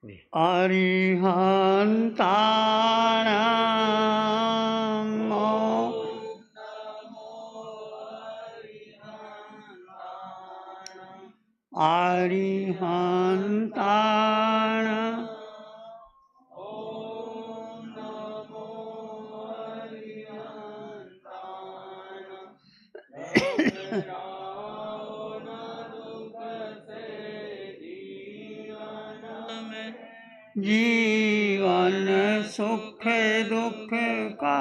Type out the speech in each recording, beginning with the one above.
अरिहन्ताणां अरिहन्ताणां जीवन सुख दुख का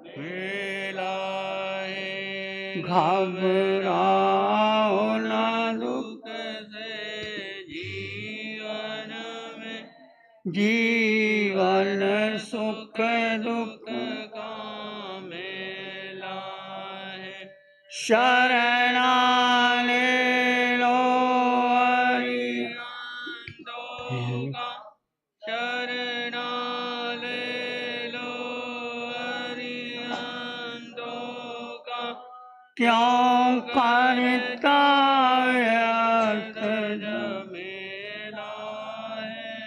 मिलाए, घबराओ न दुख से जीवन में, जीवन सुख दुख का मेला है। शरणा ले लो अरिहंतों का, शरणा ले लो अरिहंतों का, क्यों करता व्यर्थ झमेला है।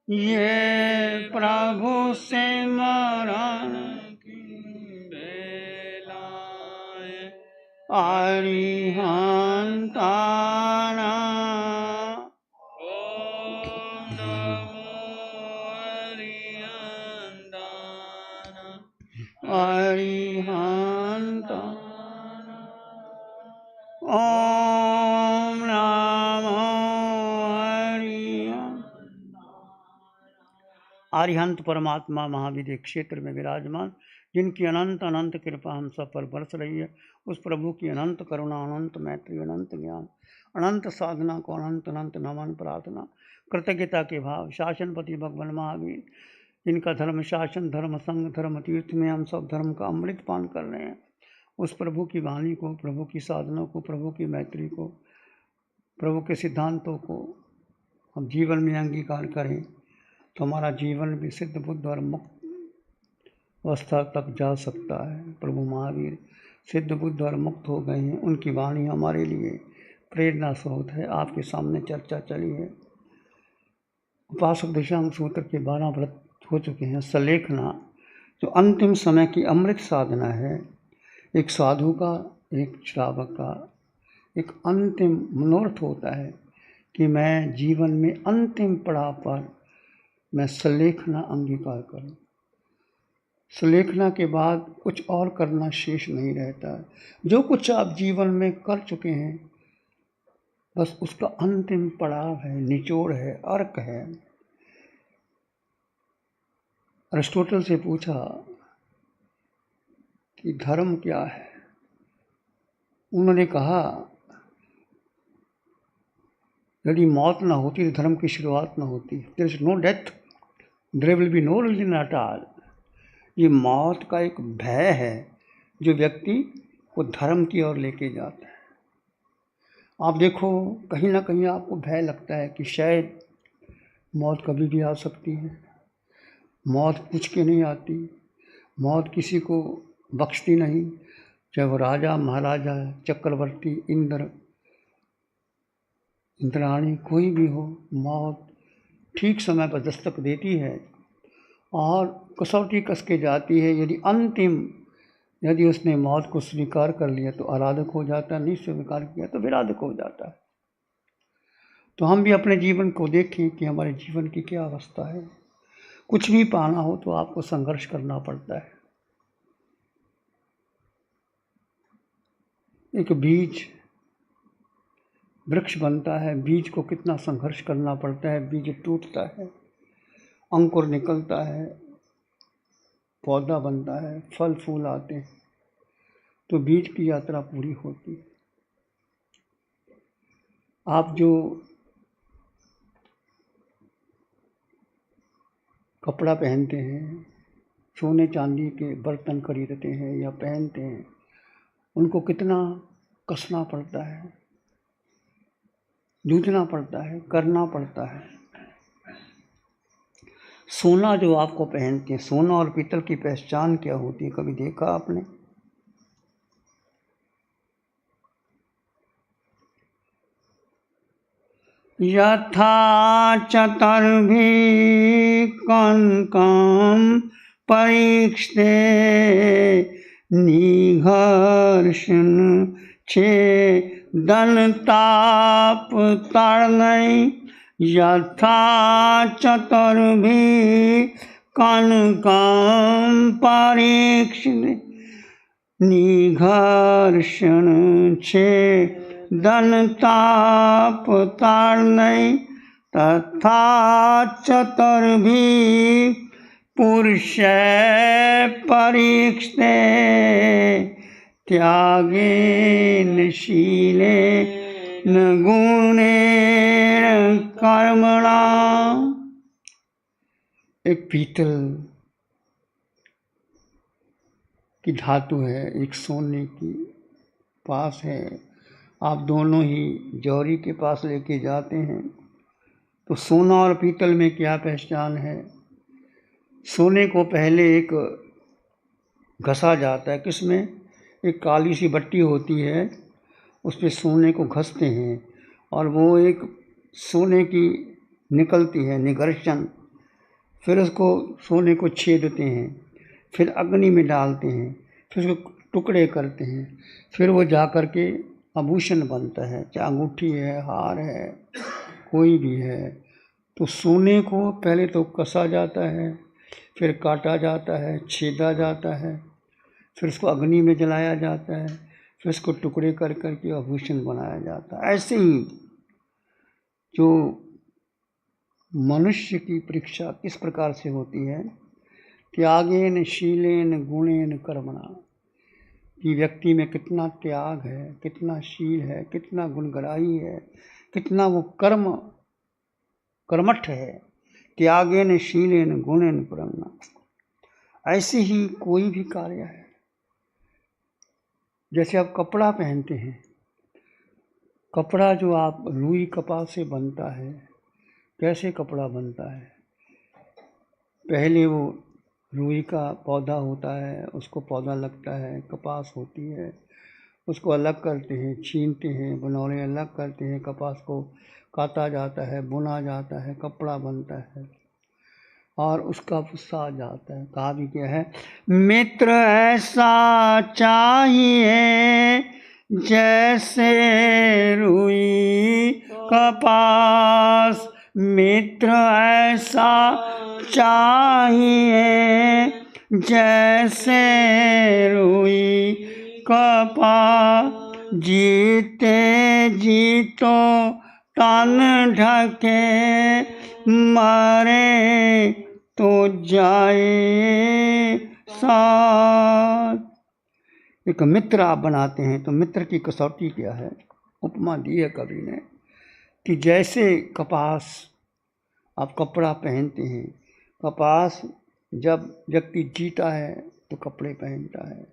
ये प्रभु सिमरन की बेला है। अरिहंताणां ओम नमो अरिहंताणां, अरिहंताणां ओम नमो अरिहंताणां। अरिहंत परमात्मा महावीर क्षेत्र में विराजमान, जिनकी अनंत अनंत कृपा हम सब पर बरस रही है, उस प्रभु की अनंत करुणा, अनंत मैत्री, अनंत ज्ञान, अनंत साधना को अनंत अनंत नमन प्रार्थना, कृतज्ञता के भाव। शासनपति भगवान महावीर, जिनका धर्म शासन, धर्म संग, धर्म तीर्थ में हम सब धर्म का अमृत पान कर रहे हैं, उस प्रभु की वाणी को, प्रभु की साधना को, प्रभु की मैत्री को, प्रभु के सिद्धांतों को हम जीवन में अंगीकार करें तो हमारा जीवन भी सिद्ध बुद्ध और मुक्त अवस्था तक जा सकता है। प्रभु महावीर सिद्ध बुद्ध और मुक्त हो गए हैं, उनकी वाणी हमारे लिए प्रेरणा स्रोत है। आपके सामने चर्चा चली है। उपासक दिशांग सूत्र के 12 व्रत हो चुके हैं। सलेखना जो अंतिम समय की अमृत साधना है, एक साधु का, एक श्रावक का एक अंतिम मनोरथ होता है कि मैं जीवन में अंतिम पड़ाव पर मैं सलेखना अंगीकार करूं। सलेखना के बाद कुछ और करना शेष नहीं रहता। जो कुछ आप जीवन में कर चुके हैं, बस उसका अंतिम पड़ाव है, निचोड़ है, अर्क है। अरिस्टोटल से पूछा कि धर्म क्या है। उन्होंने कहा यदि मौत ना होती तो धर्म की शुरुआत ना होती। There is no death, there will be no religion at all. ये मौत का एक भय है जो व्यक्ति को धर्म की ओर लेके जाता है। आप देखो, कहीं ना कहीं आपको भय लगता है कि शायद मौत कभी भी आ सकती है। मौत पूछ के नहीं आती, मौत किसी को बख्शती नहीं, चाहे वो राजा, महाराजा, चक्रवर्ती, इंद्र, इंद्राणी, कोई भी हो। मौत ठीक समय पर दस्तक देती है और कसौटी कस के जाती है। यदि उसने मौत को स्वीकार कर लिया तो आराधक हो जाता है, नहीं स्वीकार किया तो विराधक हो जाता है। तो हम भी अपने जीवन को देखें कि हमारे जीवन की क्या अवस्था है। कुछ भी पाना हो तो आपको संघर्ष करना पड़ता है। एक बीज वृक्ष बनता है, बीज को कितना संघर्ष करना पड़ता है। बीज टूटता है, अंकुर निकलता है, पौधा बनता है, फल फूल आते हैं, तो बीज की यात्रा पूरी होती है। आप जो कपड़ा पहनते हैं, सोने चांदी के बर्तन खरीदते हैं या पहनते हैं, उनको कितना कसना पड़ता है, जूझना पड़ता है, करना पड़ता है। सोना जो आपको पहनते हैं, सोना और पीतल की पहचान क्या होती है, कभी देखा आपने? यथा चतुर्भिः कनकं परीक्षते निघर्षण छेदनतापतारणै यथा चतुर्भिः कनकं परीक्षते निघर्षण छेदनतापतारणै तथा चतुर्भिः पुरुषै परीक्षते त्यागेन शीलेन गुणेन कर्मणा। एक पीतल की धातु है, एक सोने की पास है। आप दोनों ही जौहरी के पास लेके जाते हैं तो सोना और पीतल में क्या पहचान है? सोने को पहले एक घसा जाता है, किसमें? एक काली सी बट्टी होती है, उस पर सोने को घसते हैं और वो एक सोने की निकलती है निघर्षण। फिर उसको सोने को छेदते हैं, फिर अग्नि में डालते हैं, फिर उसको टुकड़े करते हैं, फिर वो जा कर के आभूषण बनता है, चाहे अंगूठी है, हार है, कोई भी है। तो सोने को पहले तो कसा जाता है, फिर काटा जाता है, छेदा जाता है, फिर उसको अग्नि में जलाया जाता है, फिर उसको टुकड़े कर करके आभूषण बनाया जाता है। ऐसे ही जो मनुष्य की परीक्षा किस प्रकार से होती है? त्यागेन शीलेन गुणेन कर्मणा, कि व्यक्ति में कितना त्याग है, कितना शील है, कितना गुणग्राही है, कितना वो कर्मठ है। त्यागेन शीलेन गुणेन कर्मणा। ऐसे ही कोई भी कार्य है, जैसे आप कपड़ा पहनते हैं, कपड़ा जो आप रुई कपास से बनता है, कैसे कपड़ा बनता है? पहले वो रुई का पौधा होता है, उसको पौधा लगता है, कपास होती है, उसको अलग करते हैं, छीनते हैं, बनौले अलग करते हैं, कपास को काटा जाता है, बुना जाता है, कपड़ा बनता है और उसका फुस्सा जाता है। कहा भी क्या है? मित्र ऐसा चाहिए जैसे रुई कपास, मित्र ऐसा चाहिए जैसे रुई कपास, जीते जीतो तन ढके मरे तो जाए साथ। एक मित्र आप बनाते हैं तो मित्र की कसौटी क्या है? उपमा दी है कवि ने कि जैसे कपास आप कपड़ा पहनते हैं, कपास जब व्यक्ति जीता है तो कपड़े पहनता है,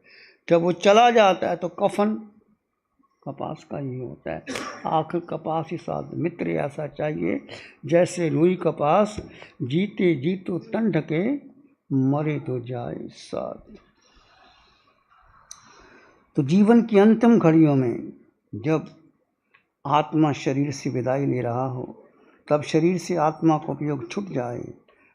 जब वो चला जाता है तो कफन कपास का ही होता है। आखिर कपास ही साथ। मित्र ऐसा चाहिए जैसे रुई कपास, जीते जीतो तन ढके मरे तो जाए साथ। तो जीवन की अंतिम घड़ियों में जब आत्मा शरीर से विदाई ले रहा हो, तब शरीर से आत्मा का उपयोग छूट जाए,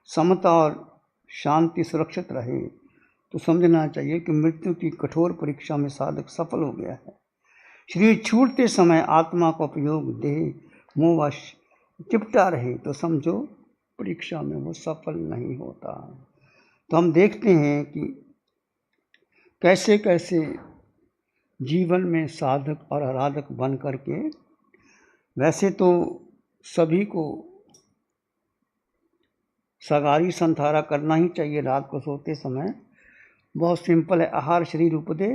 समता और शांति सुरक्षित रहे, तो समझना चाहिए कि मृत्यु की कठोर परीक्षा में साधक सफल हो गया है। शरीर छूटते समय आत्मा का उपयोग देह मोहवश चिपटा रहे तो समझो परीक्षा में वो सफल नहीं होता। तो हम देखते हैं कि कैसे कैसे जीवन में साधक और आराधक बन करके, वैसे तो सभी को सगारी संथारा करना ही चाहिए रात को सोते समय। बहुत सिंपल है। आहार शरीर उपदे,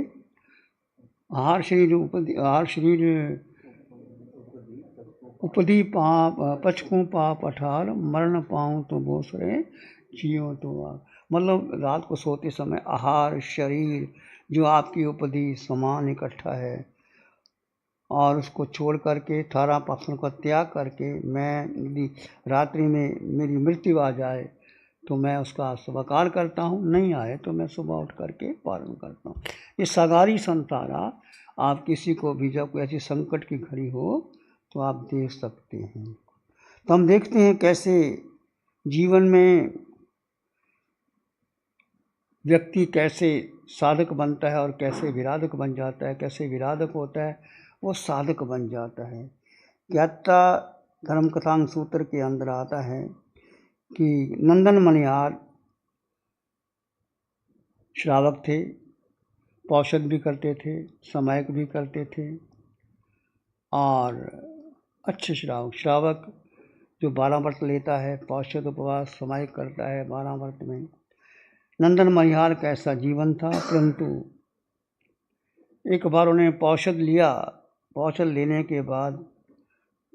आहार शरीर उपदी पाप पचकों पाप अठार, मरण पाऊँ तो बोसरे जियो तो आ। मतलब रात को सोते समय आहार शरीर जो आपकी उपदी समान इकट्ठा है और उसको छोड़ करके 18 पापों का त्याग करके, मैं यदि रात्रि में मेरी मृत्यु आ जाए तो मैं उसका स्वीकार करता हूँ, नहीं आए तो मैं सुबह उठ करके पालन करता हूँ। ये सगारी संतारा आप किसी को भी जब कोई ऐसी संकट की घड़ी हो तो आप दे सकते हैं। तो हम देखते हैं कैसे जीवन में व्यक्ति कैसे साधक बनता है और कैसे विराधक बन जाता है, कैसे विराधक होता है वो साधक बन जाता है। ज्ञाता धर्म कथांग सूत्र के अंदर आता है कि नंदन मणिहार श्रावक थे, पौषध भी करते थे, समायक भी करते थे और अच्छे श्रावक जो 12 व्रत लेता है, पौषध उपवास समायक करता है 12 व्रत में। नंदन मणिहार का ऐसा जीवन था, परंतु एक बार उन्हें पौषध लिया, पौषध लेने के बाद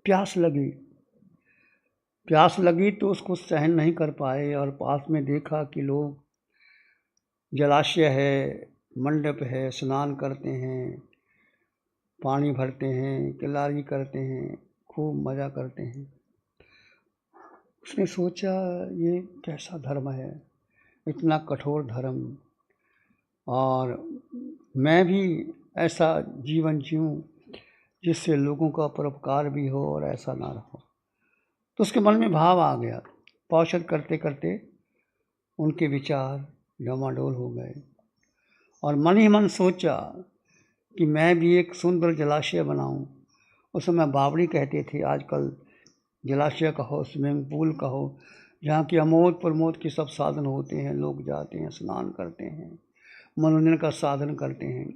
प्यास लगी तो उसको सहन नहीं कर पाए और पास में देखा कि लोग जलाशय है, मंडप है, स्नान करते हैं, पानी भरते हैं, किलारी करते हैं, खूब मज़ा करते हैं। उसने सोचा ये कैसा धर्म है, इतना कठोर धर्म, और मैं भी ऐसा जीवन जीऊँ जिससे लोगों का परोपकार भी हो और ऐसा ना हो। तो उसके मन में भाव आ गया। पौषध करते करते उनके विचार डमाडोल हो गए और मन ही मन सोचा कि मैं भी एक सुंदर जलाशय बनाऊं। उस समय बावड़ी कहते थे, आजकल जलाशय कहो, स्विमिंग पूल कहो, जहाँ की अमोद प्रमोद के सब साधन होते हैं, लोग जाते हैं, स्नान करते हैं, मनोरंजन का साधन करते हैं,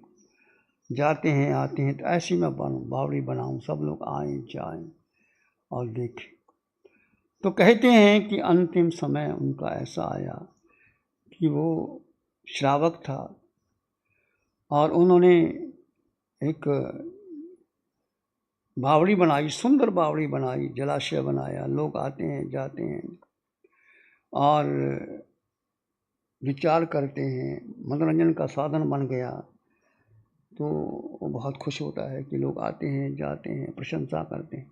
जाते हैं आते हैं। तो ऐसी मैं बावड़ी बनाऊं, सब लोग आएँ जाएं और देखें। तो कहते हैं कि अंतिम समय उनका ऐसा आया कि वो श्रावक था और उन्होंने एक बावड़ी बनाई, सुंदर बावड़ी बनाई, जलाशय बनाया, लोग आते हैं जाते हैं और विचार करते हैं, मनोरंजन का साधन बन गया। तो वो बहुत खुश होता है कि लोग आते हैं जाते हैं, प्रशंसा करते हैं।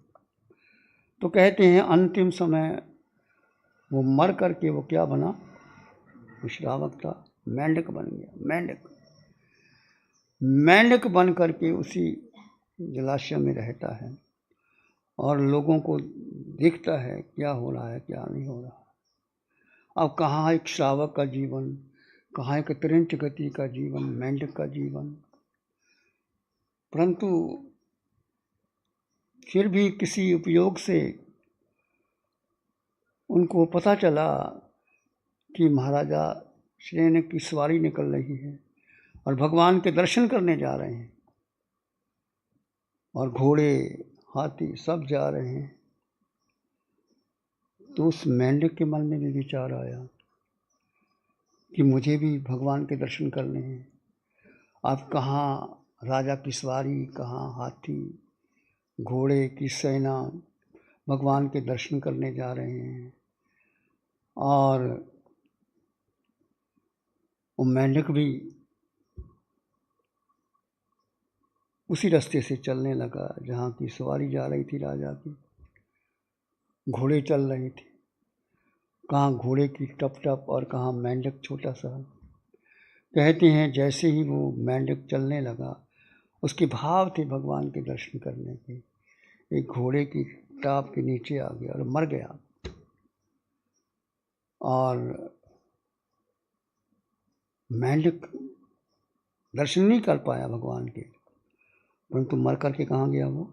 तो कहते हैं अंतिम समय वो मर करके वो क्या बना, वो श्रावक था, मेंढक बन गया। मेंढक बन करके उसी जलाशय में रहता है और लोगों को दिखता है क्या हो रहा है क्या नहीं हो रहा। अब कहाँ एक श्रावक का जीवन, कहाँ एक त्रिंच गति का जीवन, मेंढक का जीवन। परंतु फिर भी किसी उपयोग से उनको पता चला कि महाराजा श्रेण की सवारी निकल रही है और भगवान के दर्शन करने जा रहे हैं और घोड़े हाथी सब जा रहे हैं। तो उस मेंढक के मन में भी विचार आया कि मुझे भी भगवान के दर्शन करने हैं। अब कहाँ राजा की सवारी, कहाँ हाथी घोड़े की सेना, भगवान के दर्शन करने जा रहे हैं। और वो मेंढक भी उसी रास्ते से चलने लगा जहाँ की सवारी जा रही थी राजा की। घोड़े चल रहे थे, कहाँ घोड़े की टप टप और कहाँ मेंढक छोटा सा। कहते हैं जैसे ही वो मेंढक चलने लगा, उसके भाव थे भगवान के दर्शन करने के, एक घोड़े की टाप के नीचे आ गया और मर गया। और मेंढक दर्शन नहीं कर पाया भगवान के, परंतु मर करके कहाँ गया, वो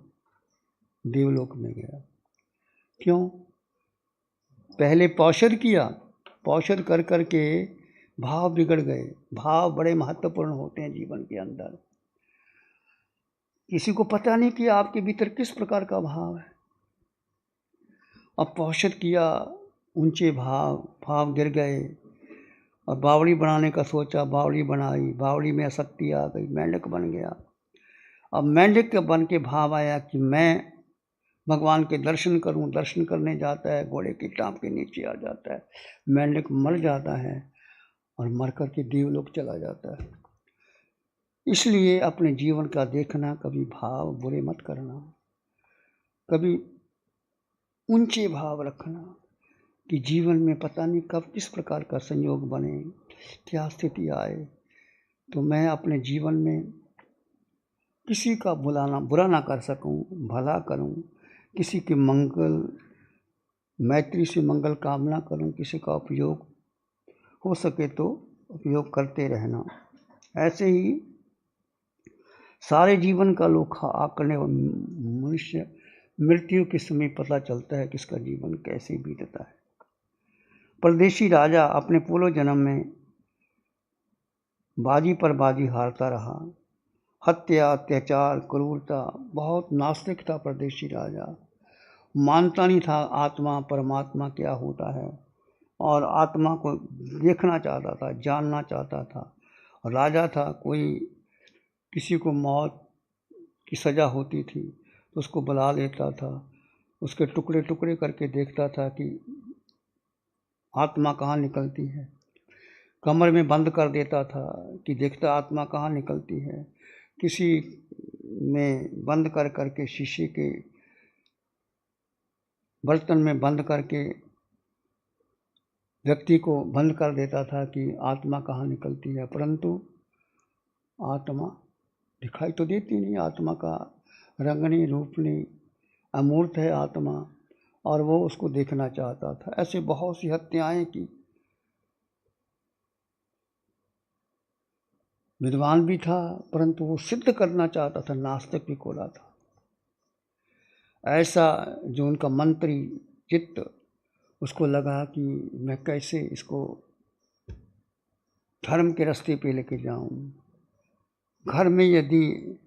देवलोक में गया। क्यों? पहले पौषध किया, पौषध कर करके भाव बिगड़ गए। भाव बड़े महत्वपूर्ण होते हैं जीवन के अंदर। किसी को पता नहीं कि आपके भीतर किस प्रकार का भाव है। अब पौषध किया, ऊंचे भाव गिर गए और बावड़ी बनाने का सोचा, बावड़ी बनाई, बावड़ी में आसक्ति आ गई, मेंढक बन गया। अब मेंढक के बन के भाव आया कि मैं भगवान के दर्शन करूं, दर्शन करने जाता है, घोड़े की टांप के नीचे आ जाता है, मेंढक मर जाता है और मर करके देवलोक चला जाता है। इसलिए अपने जीवन का देखना, कभी भाव बुरे मत करना, कभी ऊंचे भाव रखना कि जीवन में पता नहीं कब किस प्रकार का संयोग बने, क्या स्थिति आए। तो मैं अपने जीवन में किसी का बुरा ना कर सकूं, भला करूं, किसी के मंगल मैत्री से मंगल कामना करूं, किसी का उपयोग हो सके तो उपयोग करते रहना। ऐसे ही सारे जीवन का लोखा आंकने और मनुष्य मृत्यु के समय पता चलता है कि इसका जीवन कैसे बीतता है। परदेशी राजा अपने पूर्व जन्म में बाजी पर बाजी हारता रहा। हत्या, अत्याचार, क्रूरता, बहुत नास्तिक था परदेशी राजा। मानता नहीं था आत्मा परमात्मा क्या होता है, और आत्मा को देखना चाहता था, जानना चाहता था। राजा था, कोई किसी को मौत की सज़ा होती थी तो उसको बुला लेता था, उसके टुकड़े टुकड़े करके देखता था कि आत्मा कहाँ निकलती है। कमर में बंद कर देता था कि देखता आत्मा कहाँ निकलती है। किसी में बंद कर करके शीशे के बर्तन में बंद करके व्यक्ति को बंद कर देता था कि आत्मा कहाँ निकलती है, परंतु आत्मा दिखाई तो देती नहीं। आत्मा का रंग नहीं, रूप नहीं, अमूर्त है आत्मा, और वो उसको देखना चाहता था। ऐसे बहुत सी हत्याएं की। विद्वान भी था परंतु वो सिद्ध करना चाहता था, नास्तिक भी खोला था। ऐसा जो उनका मंत्री चित्त, उसको लगा कि मैं कैसे इसको धर्म के रास्ते पे लेके जाऊं। घर में यदि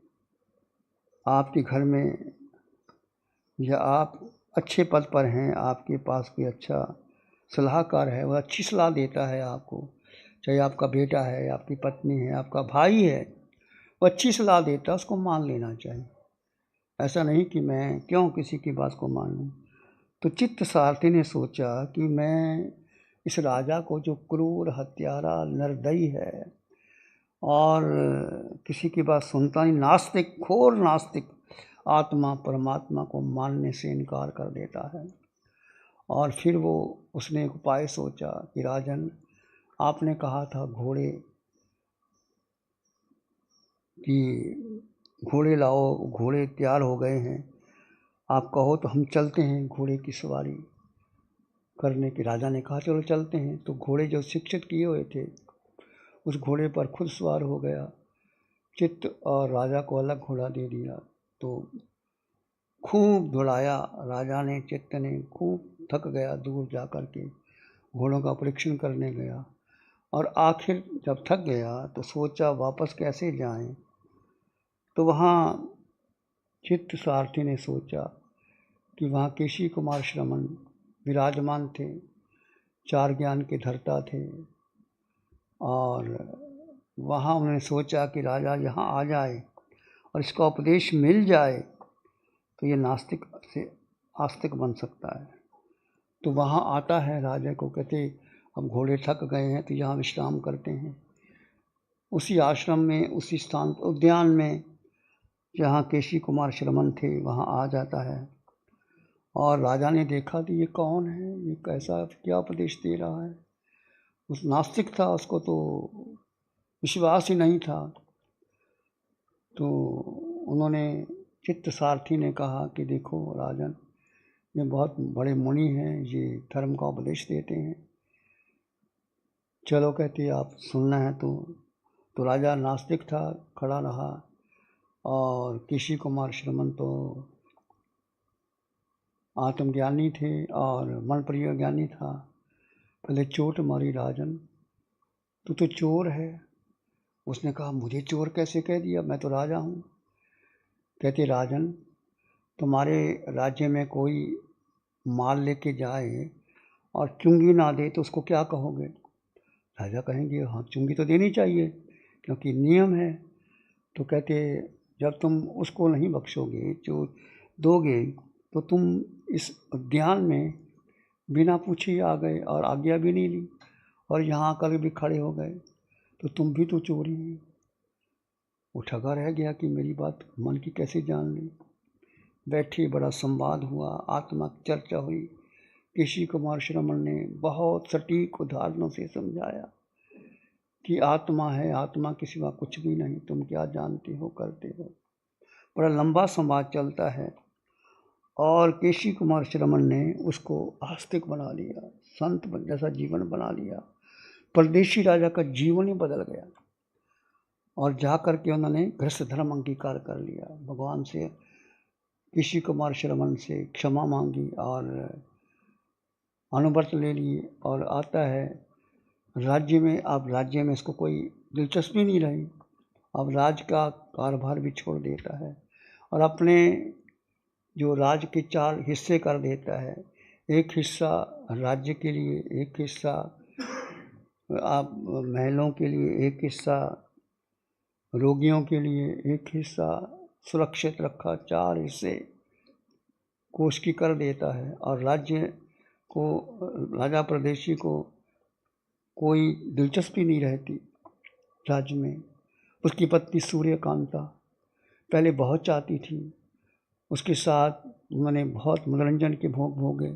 आपके घर में या आप अच्छे पद पर हैं, आपके पास कोई अच्छा सलाहकार है, वह अच्छी सलाह देता है आपको, चाहे आपका बेटा है, आपकी पत्नी है, आपका भाई है, वो अच्छी सलाह देता है, उसको मान लेना चाहिए। ऐसा नहीं कि मैं क्यों किसी की बात को मान लूँ। तो चित्त सारथी ने सोचा कि मैं इस राजा को, जो क्रूर, हत्यारा, निर्दयी है और किसी की बात सुनता नहीं, नास्तिक, घोर नास्तिक, आत्मा परमात्मा को मानने से इनकार कर देता है। और फिर वो उसने एक उपाय सोचा कि राजन, आपने कहा था घोड़े कि घोड़े लाओ, घोड़े तैयार हो गए हैं, आप कहो तो हम चलते हैं घोड़े की सवारी करने की। राजा ने कहा चलो चलते हैं। तो घोड़े जो शिक्षित किए हुए थे, उस घोड़े पर खुद सवार हो गया चित्त, और राजा को अलग घोड़ा दे दिया। तो खूब दौड़ाया राजा ने, चित्त ने खूब थक गया, दूर जा कर के घोड़ों का परीक्षण करने गया, और आखिर जब थक गया तो सोचा वापस कैसे जाएं। तो वहाँ चित्त सारथी ने सोचा कि वहाँ केशी कुमार श्रमण विराजमान थे, चार ज्ञान के धर्ता थे, और वहाँ उन्होंने सोचा कि राजा यहाँ आ जाए और इसका उपदेश मिल जाए तो ये नास्तिक से आस्तिक बन सकता है। तो वहाँ आता है, राजा को कहते अब घोड़े थक गए हैं तो यहाँ विश्राम करते हैं। उसी आश्रम में, उसी स्थान, उद्यान में जहाँ केशी कुमार श्रमण थे, वहाँ आ जाता है। और राजा ने देखा कि ये कौन है, ये कैसा, क्या उपदेश दे रहा है। उस नास्तिक था, उसको तो विश्वास ही नहीं था। तो उन्होंने, चित्त सारथी ने कहा कि देखो राजन, ये बहुत बड़े मुनि हैं, ये धर्म का उपदेश देते हैं, चलो कहते आप सुनना है तो राजा नास्तिक था, खड़ा रहा, और केशी कुमार श्रमण तो आत्मज्ञानी थे और मन प्रिय ज्ञानी था। पहले चोट मारी, राजन तू तो चोर है। उसने कहा मुझे चोर कैसे कह दिया, मैं तो राजा हूँ। कहते राजन, तुम्हारे राज्य में कोई माल लेके जाए और चुंगी ना दे तो उसको क्या कहोगे। राजा कहेंगे हाँ चुंगी तो देनी चाहिए क्योंकि नियम है। तो कहते जब तुम उसको नहीं बख्शोगे, जो दोगे, तो तुम इस उद्यान में बिना पूछे आ गए और आज्ञा भी नहीं ली, और यहाँ आकर भी खड़े हो गए, तो तुम भी तो चोरी हैं। वो ठगा रह गया कि मेरी बात मन की कैसे जान ली। बैठे, बड़ा संवाद हुआ, आत्मा की चर्चा हुई। केशी कुमार श्रमण ने बहुत सटीक उदाहरणों से समझाया कि आत्मा है, आत्मा के सिवा कुछ भी नहीं, तुम क्या जानते हो, करते हो। बड़ा लंबा संवाद चलता है। और केशी कुमार श्रमण ने उसको आस्तिक बना लिया, संत जैसा जीवन बना लिया। परदेशी राजा का जीवन ही बदल गया और जा कर के उन्होंने गृहस्थ धर्म अंगीकार कर लिया। भगवान से, केशी कुमार श्रमण से क्षमा मांगी और अनुव्रत ले लिए और आता है राज्य में। अब राज्य में इसको कोई दिलचस्पी नहीं रही, अब राज का कारोबार भी छोड़ देता है और अपने जो राज के 4 हिस्से कर देता है। एक हिस्सा राज्य के लिए, एक हिस्सा आप महलों के लिए, एक हिस्सा रोगियों के लिए, एक हिस्सा सुरक्षित रखा। 4 हिस्से कोष की कर देता है और राज्य को, राजा परदेशी को कोई दिलचस्पी नहीं रहती राज्य में। उसकी पत्नी सूर्यकांता पहले बहुत चाहती थी, उसके साथ उन्होंने बहुत मनोरंजन के भोग भोगे,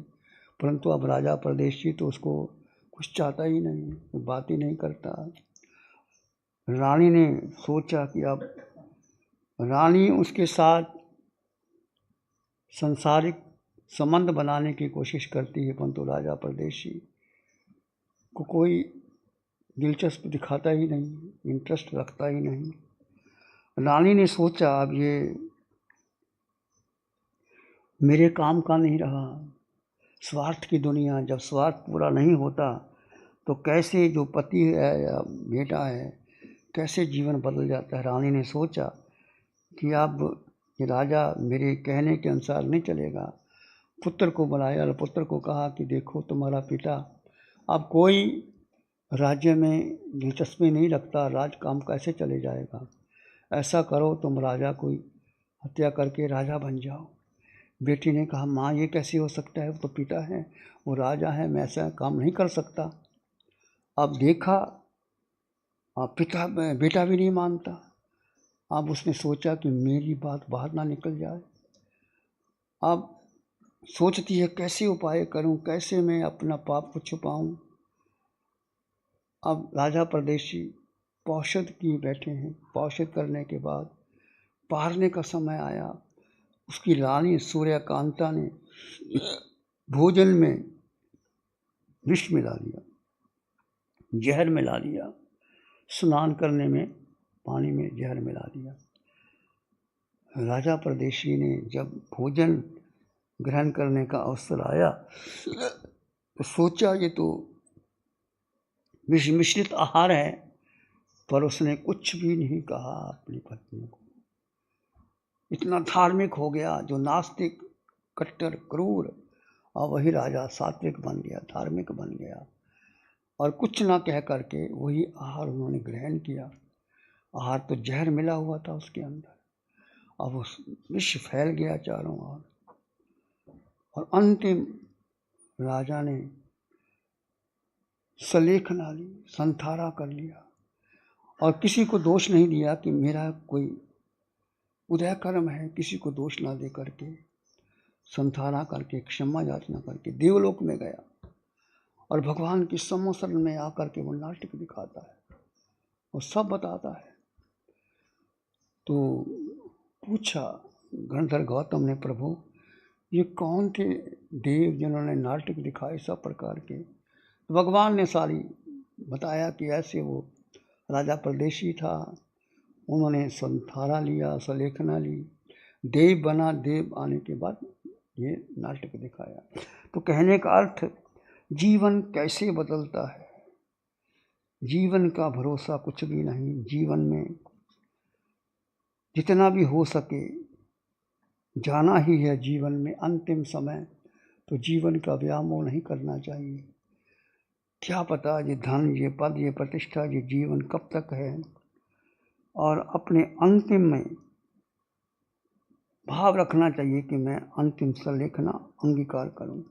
परंतु अब राजा परदेशी तो उसको कुछ चाहता ही नहीं, बात ही नहीं करता। रानी ने सोचा कि अब रानी उसके साथ संसारिक संबंध बनाने की कोशिश करती है, परंतु राजा परदेशी को कोई दिलचस्पी दिखाता ही नहीं, इंटरेस्ट रखता ही नहीं। रानी ने सोचा अब ये मेरे काम का नहीं रहा। स्वार्थ की दुनिया, जब स्वार्थ पूरा नहीं होता तो कैसे जो पति है या बेटा है, कैसे जीवन बदल जाता है। रानी ने सोचा कि अब ये राजा मेरे कहने के अनुसार नहीं चलेगा। पुत्र को बुलाया और पुत्र को कहा कि देखो तुम्हारा पिता अब कोई राज्य में दिलचस्पी नहीं रखता, राज काम कैसे चले जाएगा। ऐसा करो तुम राजा को हत्या करके राजा बन जाओ। बेटी ने कहा माँ ये कैसे हो सकता है, वो तो पिता है, वो राजा है, मैं ऐसा काम नहीं कर सकता। अब देखा अब बेटा भी नहीं मानता। अब उसने सोचा कि मेरी बात बाहर ना निकल जाए। अब सोचती है कैसे उपाय करूं, कैसे मैं अपना पाप को छुपाऊं। अब राजा परदेशी पौषध किए बैठे हैं। पौषध करने के बाद पारने का समय आया। उसकी रानी सूर्यकांता ने भोजन में विष मिला दिया, जहर मिला दिया। स्नान करने में पानी में जहर मिला दिया। राजा परदेशी ने जब भोजन ग्रहण करने का अवसर आया तो सोचा ये तो विष मिश्रित आहार है, पर उसने कुछ भी नहीं कहा अपनी पत्नी को। इतना धार्मिक हो गया, जो नास्तिक, कट्टर, क्रूर, और वही राजा सात्विक बन गया, धार्मिक बन गया और कुछ ना कह करके वही आहार उन्होंने ग्रहण किया। आहार तो जहर मिला हुआ था उसके अंदर। अब उस विष फैल गया चारों ओर और अंतिम राजा ने सलेखना ली, संथारा कर लिया और किसी को दोष नहीं दिया कि मेरा कोई उदय कर्म है। किसी को दोष ना दे करके संथारा करके क्षमा याचना करके देवलोक में गया और भगवान की सम्मुखशरण में आकर के वो नाटक दिखाता है और सब बताता है। तो पूछा गणधर गौतम ने, प्रभु ये कौन थे देव जिन्होंने नाटक दिखाए सब प्रकार के। तो भगवान ने सारी बताया कि ऐसे वो राजा परदेशी था, उन्होंने संथारा लिया, सलेखना ली, देव बना, देव आने के बाद ये नाटक दिखाया। तो कहने का अर्थ जीवन कैसे बदलता है। जीवन का भरोसा कुछ भी नहीं। जीवन में जितना भी हो सके जाना ही है। जीवन में अंतिम समय तो जीवन का व्यामोह नहीं करना चाहिए। क्या पता ये धन, ये पद, ये प्रतिष्ठा, ये जीवन कब तक है। और अपने अंतिम में भाव रखना चाहिए कि मैं अंतिम सलेखना अंगीकार करूं।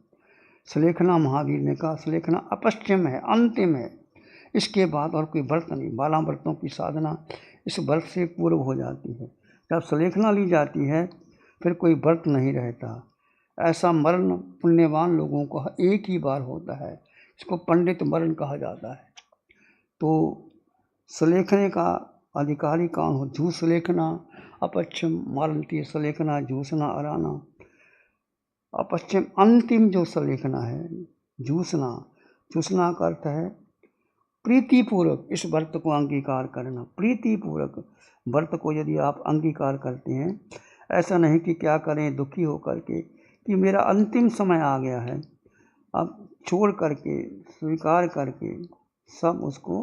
सलेखना महावीर ने कहा सलेखना अपश्चिम है, अंतिम है। इसके बाद और कोई व्रत नहीं। 12 व्रतों की साधना इस व्रत से पूर्व हो जाती है। जब सलेखना ली जाती है फिर कोई व्रत नहीं रहता। ऐसा मरण पुण्यवान लोगों को एक ही बार होता है। इसको पंडित मरण कहा जाता है। तो सलेखने का अधिकारी कौन हो। झूठ सलेखना अपच्छम मारंती सलेखना, झूसना अराना। अपश्चिम अंतिम जो सलेखना है, जूसना, चूसना का अर्थ है प्रीतिपूर्वक इस व्रत को अंगीकार करना। प्रीतिपूर्वक व्रत को यदि आप अंगीकार करते हैं, ऐसा नहीं कि क्या करें दुखी होकर के कि मेरा अंतिम समय आ गया है, अब छोड़ करके स्वीकार करके सब उसको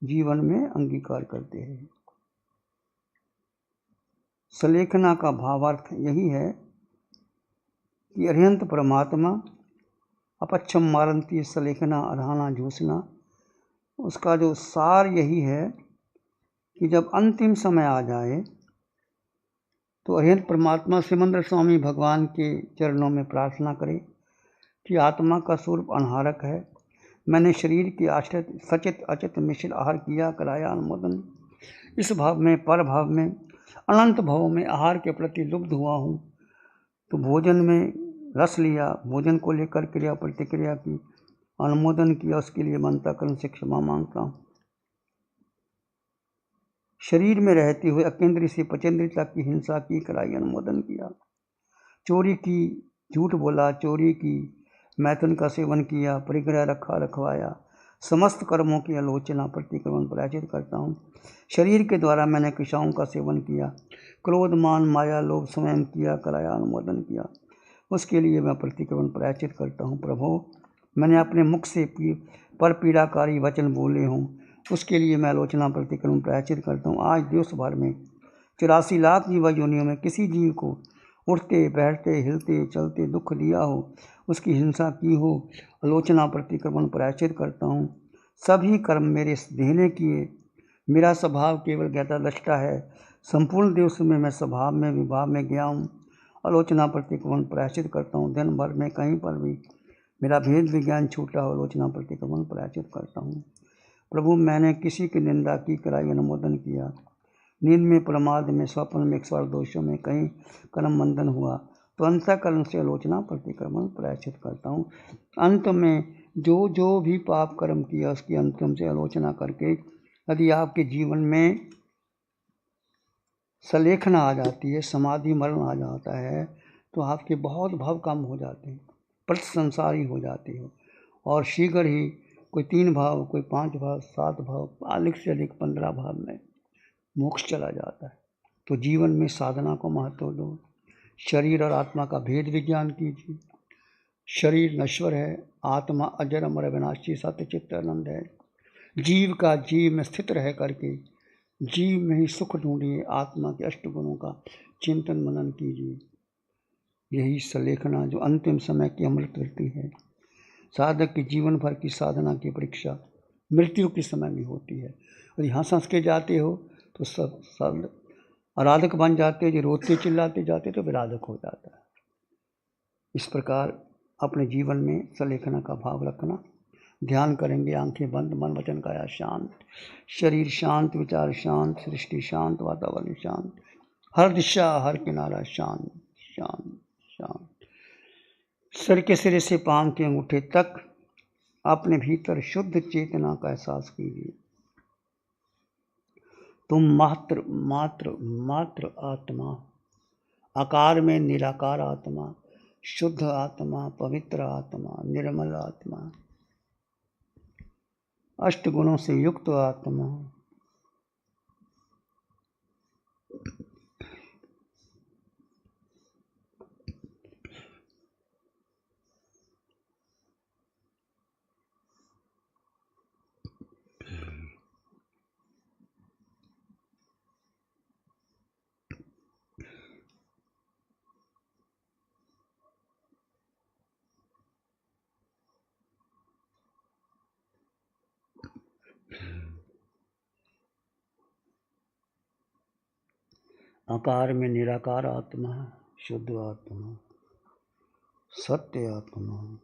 जीवन में अंगीकार करते हैं। सलेखना का भावार्थ यही है कि अरिहंत परमात्मा अपच्छम मारंती सलेखना अरहाना जूसना, उसका जो सार यही है कि जब अंतिम समय आ जाए तो अरिहंत परमात्मा सिमंदर स्वामी भगवान के चरणों में प्रार्थना करे कि आत्मा का स्वरूप अनहारक है, मैंने शरीर के आश्रित सचित अचित मिश्र आहार किया, कराया अनुमोदन। इस भाव में, पर भाव में, अनंत भाव में आहार के प्रति लुब्ध हुआ हूँ, तो भोजन में रस लिया, भोजन को लेकर क्रिया प्रतिक्रिया की, अनुमोदन किया, उसके लिए मन अंतःकरण से क्षमा मांगता हूँ। शरीर में रहते हुए अकेंद्रीय से पचेंद्रीय तक की हिंसा की, कराई, अनुमोदन किया। चोरी की, झूठ बोला, चोरी की, मैथुन का सेवन किया, परिग्रह रखा, रखवाया, समस्त कर्मों की आलोचना प्रतिक्रमण प्रायश्चित करता हूँ। शरीर के द्वारा मैंने क्रियाओं का सेवन किया, क्रोध मान माया लोभ स्वयं किया, कराया, अनुमोदन किया, उसके लिए मैं प्रतिक्रमण प्रायश्चित करता हूँ। प्रभु, मैंने अपने मुख से पर पीड़ाकारी वचन बोले हूँ, उसके लिए मैं आलोचना प्रतिक्रमण प्रायश्चित करता हूँ। आज दिवस भर में 84 लाख जीवा योनियों में किसी जीव को उठते बैठते हिलते चलते दुख दिया हो, उसकी हिंसा की हो, आलोचना प्रतिक्रमण प्रायश्चित करता हूँ। सभी कर्म मेरे देह ने किए, मेरा स्वभाव केवल ज्ञाता दृष्टा है, संपूर्ण दिवस में मैं स्वभाव में विभाव में गया हूँ, आलोचना प्रतिक्रमण प्रायश्चित करता हूँ। दिन भर में कहीं पर भी मेरा भेद विज्ञान छूटा हो, आलोचना प्रतिक्रमण प्रायश्चित करता हूँ। प्रभु, मैंने किसी की निंदा की, कराई, अनुमोदन किया, नींद में, प्रमाद में, स्वप्न में, स्वर दोषों में कहीं कर्म बंधन हुआ तो अंतःकरण से आलोचना प्रतिक्रमण प्रायश्चित करता हूँ। अंत में जो भी पाप कर्म किया उसकी अंतम से आलोचना करके यदि आपके जीवन में सलेखना आ जाती है, समाधि मरण आ जाता है, तो आपके बहुत भाव कम हो जाते हैं, प्रतिसंसारी हो जाते हो, और शीघ्र ही कोई 3 भाव, कोई 5 भाव, 7 भाव, अधिक से अधिक 15 भाव में मोक्ष चला जाता है। तो जीवन में साधना को महत्व दो, शरीर और आत्मा का भेद विज्ञान कीजिए। शरीर नश्वर है, आत्मा अजर अमर अविनाशी सत्य चित्त आनंद है। जीव का जीव में स्थित रह करके जीव में ही सुख ढूंढिए, आत्मा के अष्ट गुणों का चिंतन मनन कीजिए। यही सलेखना जो अंतिम समय की अमृत वृत्ति है। साधक की जीवन भर की साधना की परीक्षा मृत्यु के समय में होती है। और यहाँ हंस के जाते हो तो सब आराधक बन जाते हैं, जो रोते चिल्लाते जाते तो विराधक हो जाता है। इस प्रकार अपने जीवन में सलेखना का भाव रखना। ध्यान करेंगे, आंखें बंद, मन वचन काया शांत, शरीर शांत, विचार शांत, सृष्टि शांत, वातावरण शांत, हर दिशा हर किनारा शांत शांत शांत। सर के सिरे से पांव के अंगूठे तक अपने भीतर शुद्ध चेतना का एहसास कीजिए। तुम मात्र मात्र मात्र आत्मा, आकार में निराकार आत्मा, शुद्ध आत्मा, पवित्र आत्मा, निर्मल आत्मा, अष्ट गुणों से युक्त आत्मा। आकार में निराकार आत्मा, शुद्ध आत्मा, सत्य आत्मा।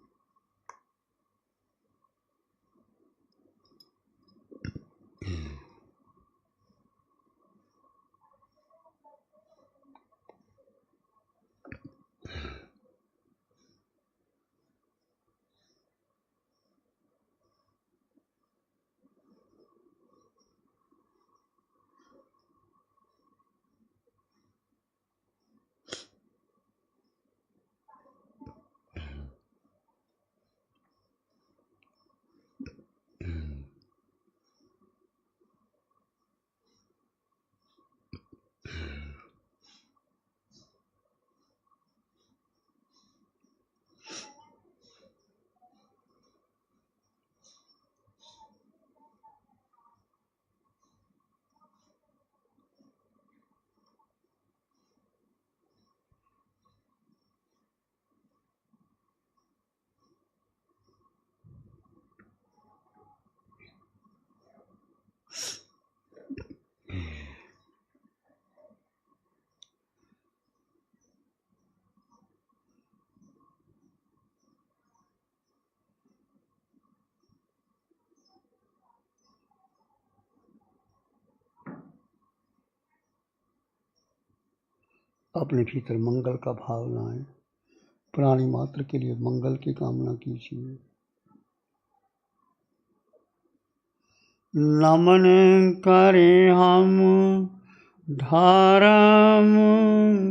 अपने भीतर मंगल का भाव लाएं, प्राणी मात्र के लिए मंगल की कामना कीजिए। नमन करें हम धर्म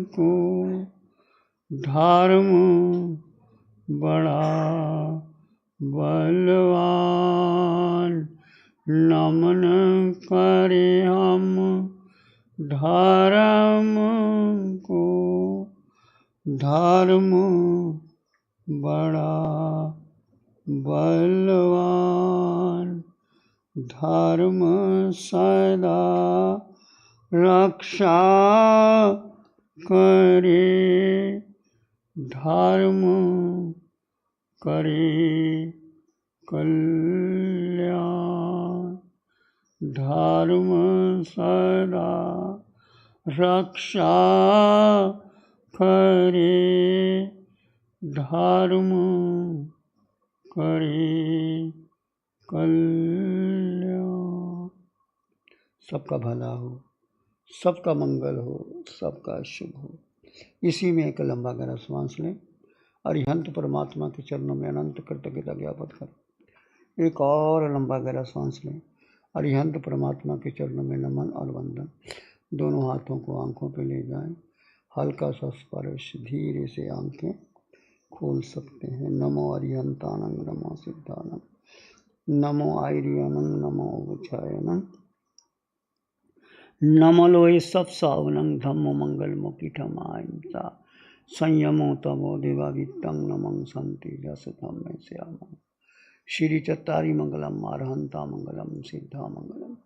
को, धर्म बड़ा बलवान। नमन करें हम धर्म को, धर्म बड़ा बलवान। धर्म सदा रक्षा करे, धर्म करे कल्याण। धर्म सदा रक्षा करे, धर्म करे कल्याण। सबका भला हो, सबका मंगल हो, सबका शुभ हो। इसी में एक लंबा गहरा श्वास लें। अरिहंत परमात्मा के चरणों में अनंत कृतज्ञता ज्ञापन करें। एक और लंबा गहरा श्वास लें। अरिहंत परमात्मा के चरणों में नमन और वंदन। दोनों हाथों को आंखों पे ले जाएं। हल्का सा स्पर्श, धीरे से आंखें खोल सकते हैं। नमो अरिहंतानंग, नमो सिद्धानंग, नमो आयर्यनंग, नमो उच्चायनंग, नमो लोए सब सावनंग, धम्मो मंगल मुकीठम अहिंसा संयमो तमो देवावित्तं, नमं संति जस धम्मे श्यामं। श्री चत्तारी मंगलम, अरहंता मंगलम, सिद्धा मंगलम,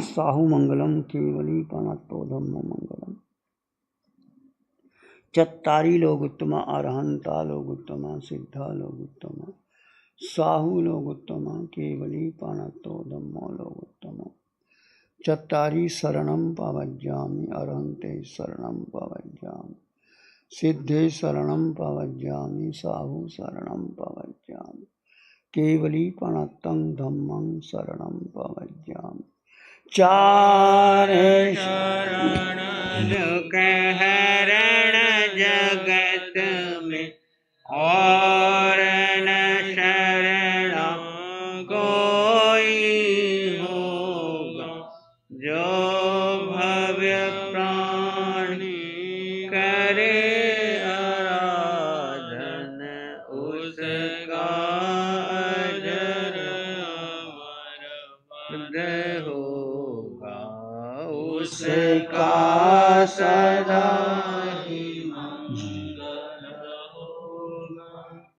साहु मंगलम, केवली पणत्तो धम्मो मंगलम। चत्तारी लोग उत्तम, अरहंता लोग उत्तम, सिद्धा लोग उत्तम, साहु लोग उत्तम, केवली पणत्तो धम्मो लोग उत्तम। चत्तारी शरणं पवज्जामि, अरहन्ते शरणं पवज्जामि, सिद्धे शरणं पवज्जामि, साहु शरणं पवज्जामि, केवली पणत्तं धम्मं शरणं पवज्जामि। चार शरण दुख हरण जगत में, और न शरण कोई होगा। जो भव्य प्राणी करे आराधन, उसका अजर अमर पद होगा। उसका सदा